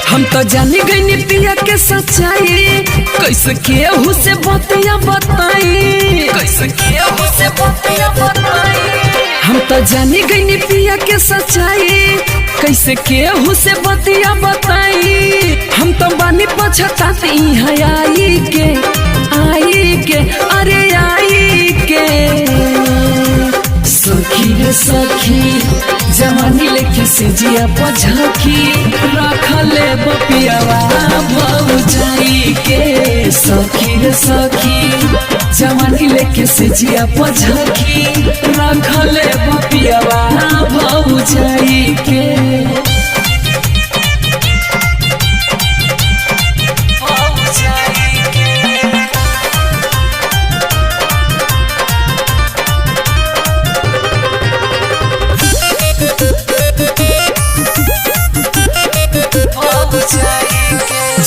हम तो जानी गई पिया के सच्चाई, कैसे केहू से बतिया बताई, कैसे केहू से बतिया बताई। हम तो जानी गई पिया के सच्चाई, कैसे केहू से बतिया बताई। हम तो बानी पछताते यहाँ आई के अरे आई के। सखी रे सखी जवानी लेके से जिया पझाकी, रखले बपियावा भौजाई के। सखी रे सखी जवानी लेके से जिया पझाकी, रखले बपियावा भौजाई के।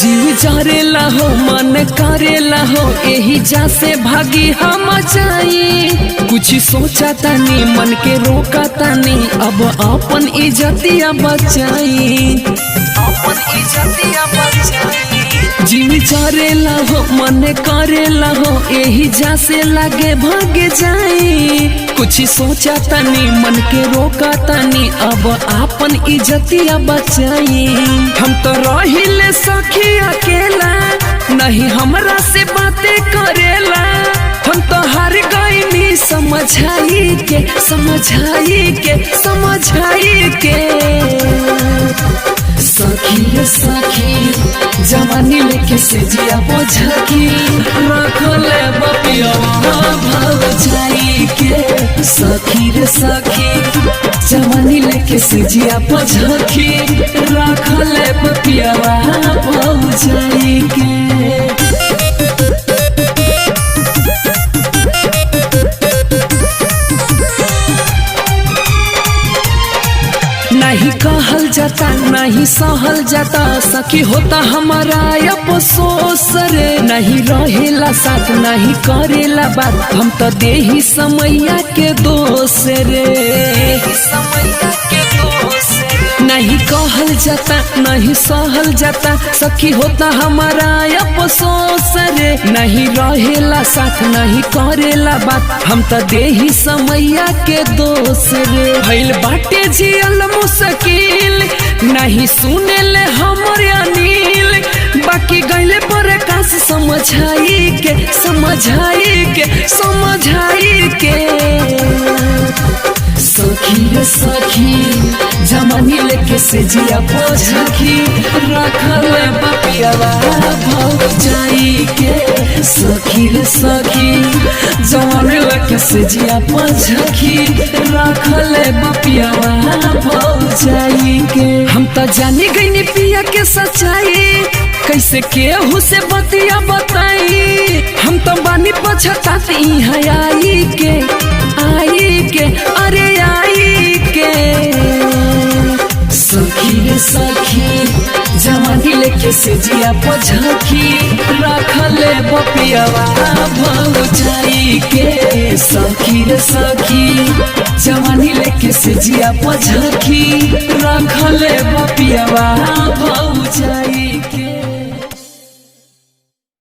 जीव जारेला हो मन करेला हो, यही जा से भागी हम जाई। कुछ सोचा तानी मन के रोका तानी, अब अपन इज्जतिया बचाई, अपन इज्जतिया बचाई। जीव जारेला हो मन करेला हो, यही जा से लागे भाग जाई। कुछ सोचा तानी मन के रोका तानी, अब अपन इज्जतिया बचाई। हम तो रहिले सखी अकेला, नहीं हमरा से बातें करेला। हम तो हार गईनी समझाई के समझाई के समझाई के। सखी रे सखी जवानी लेके से जिया बोझकी, रखले बपियावा भौजाई के। सखी रे सखी जवानी लेके से जिया बोझकी, रखले बपियावा भौजाई के। नहीं कहल जाता नहीं सहल जाता, सखी होता हमारा अफसोस रे। नहीं रहेला साथ नहीं करेला बात, हम तो देही समैया के दोष रे, समैया के दोष। नहीं कहल जाता नहीं सहल जाता, सखी होता हमारा अफसोस रे। नहीं रहेला साथ नहीं करेला बात, हम तो देही समैया के दोष रे। भइल बाटे जियल मुश्किल, नहीं सुने ले हमर अनिल। बाकी गईले प्रकाश समझाई के समझाई के समझाई के। सखी रे सखी जवानी लेके से जिया बोझकी, रखले बपियावा भौजाई के। सखी रे सखी जवानी लेके से जिया बोझकी, रखले बपियावा भौजाई के। हम तो जानी गई पिया के सच्चाई, कैसे केहू से बतिया बताई। हम तो बानी पछताते यहाँ आई के अरे आई के। सखी रे सखी जवानी लेके से जिया पझाकी, रखले बपियावा भौजाई के। सखी रे सखी जवानी लेके से जिया पझाकी, रखले बपियावा